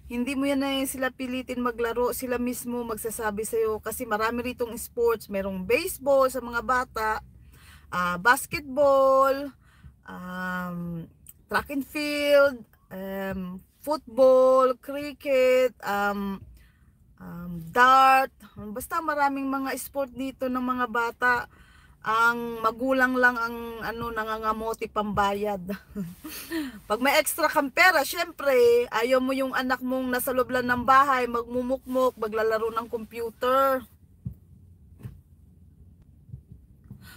Hindi mo yan na sila pilitin maglaro, sila mismo magsasabi sa'yo kasi marami ritong sports, merong baseball sa mga bata, basketball, um, track and field, football, cricket, dart, basta maraming mga sport dito ng mga bata. Ang magulang lang ang nangangamote pambayad. Pag may extra kang pera, syempre, ayaw mo yung anak mong nasa loob lang ng bahay, magmumukmok, maglalaro ng computer.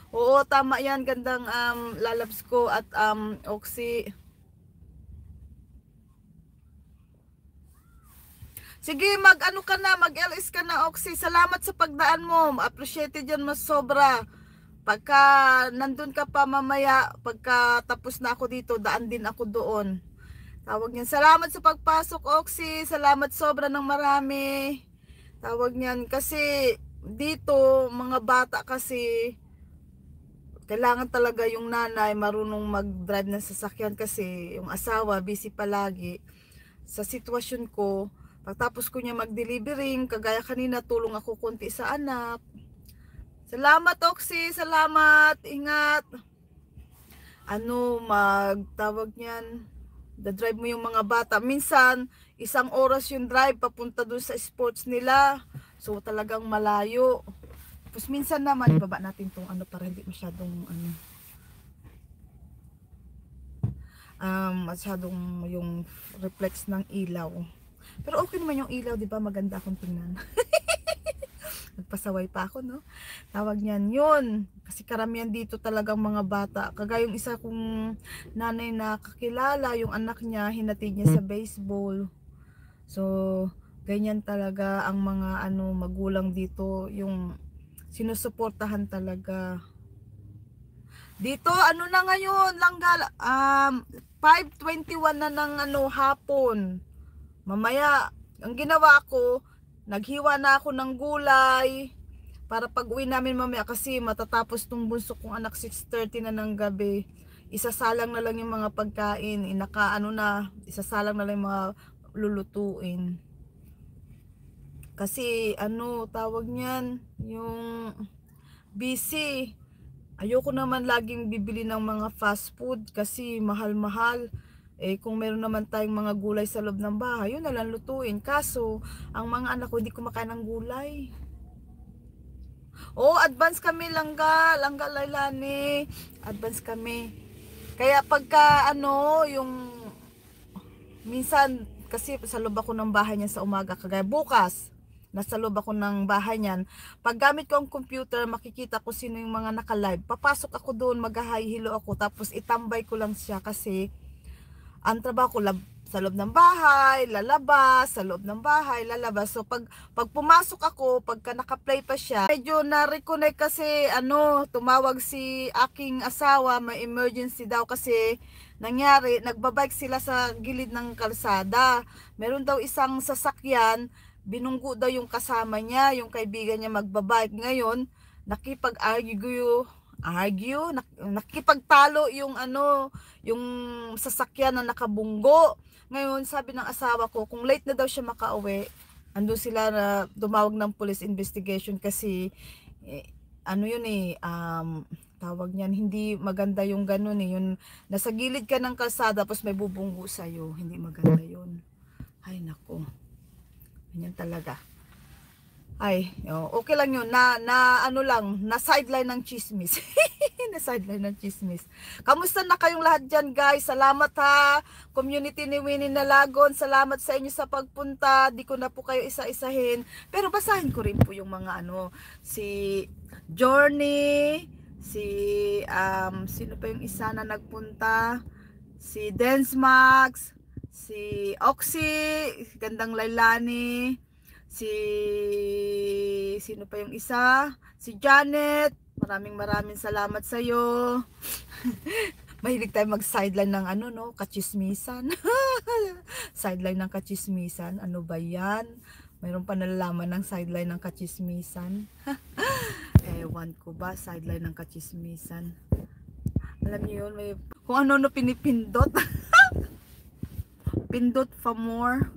Oo, tama yan. Gandang lalabs ko at Oxy. Sige, mag-ano ka na, mag-LS ka na, Oxy. Salamat sa pagdaan mo. Appreciated yan mas sobra. Pagka nandun ka pa mamaya, pagka tapos na ako dito, daan din ako doon. Tawag niyan. Salamat sa pagpasok, Oxy. Salamat sobra ng marami. Tawag niyan. Kasi dito, mga bata kasi, kailangan talaga yung nanay marunong mag-drive ng sasakyan kasi yung asawa busy palagi. Sa sitwasyon ko, pagtapos ko niya mag-delivering, kagaya kanina, tulong ako konti sa anak. Salamat, Oxy. Salamat. Ingat. Magtawag niyan. Da-drive mo yung mga bata. Minsan, 1 oras yung drive papunta dun sa sports nila. So, talagang malayo. Tapos minsan naman, ibaba natin tong para hindi masyadong masyadong yung reflex ng ilaw. Pero okay naman yung ilaw, di ba? Maganda akong tingnan. Nagpasaway pa ako, no? Tawag niyan yun. Kasi karamihan dito talagang mga bata. Kagaya yung isa kong nanay na kakilala, yung anak niya, hinatid niya sa baseball. So, ganyan talaga ang mga magulang dito, yung sinusuportahan talaga. Dito, na ngayon, langgal, 5:21 na ng hapon. Mamaya, ang ginawa ko, naghiwa na ako ng gulay para pag uwi namin mamaya kasi matatapos tong bunso kong anak 6:30 na ng gabi. Isasalang na lang yung mga pagkain, isasalang na lang yung mga lulutuin. Kasi tawag niyan, yung busy. Ayoko naman laging bibili ng mga fast food kasi mahal-mahal. Kung meron naman tayong mga gulay sa loob ng bahay, yun na lang lutuin. Kaso, ang mga anak ko hindi kumakain ng gulay. Advance kami, langga Lailani. Advance kami. Kaya pagka yung minsan kasi sa loob ako ng bahay niya sa umaga, kagaya bukas, nasa loob ako ng bahay niyan. Pag gamit ko ang computer, makikita ko sino yung mga naka-live. Papasok ako doon, mag-hi, hello ako, tapos itambay ko lang siya kasi ang trabaho ko sa loob ng bahay, lalabas, sa loob ng bahay, lalabas. So pag pumasok ako, pagka naka-play pa siya, medyo na-reconnect kasi tumawag si aking asawa, may emergency daw kasi nangyari, nagbabike sila sa gilid ng kalsada. Meron daw isang sasakyan, binunggo daw yung kasama niya, yung kaibigan niya magbabike. Ngayon, nakipagtalo yung sasakyan na nakabunggo. Ngayon, sabi ng asawa ko, kung late na daw siya makauwi, andun sila na dumawag ng police investigation kasi tawag niyan, hindi maganda yung ganun yung nasa gilid ka ng kalsada tapos may bubunggo sa'yo, hindi maganda yun. Ay nako, ganyan talaga. Okay lang yun. Na sideline ng chismis. Na sideline ng chismis. Kamusta na kayong lahat dyan, guys? Salamat ha. Community ni Winnie Nalagon. Salamat sa inyo sa pagpunta. Di ko na po kayo isa-isahin. Pero basahin ko rin po yung mga si Journey, sino pa yung isa na nagpunta? Si Densmax, si Oxy, Gandang Lailani, sino pa yung isa? Si Janet. Maraming salamat sa iyo. Mahilig tayo mag-sideline ng kachismisan. Sideline ng kachismisan. Ano ba 'yan? Mayroon pa nalalaman ng sideline ng kachismisan. Ewan ko ba, sideline ng kachismisan. Alam niyo yun, may kung ano pinipindot. pindot for more.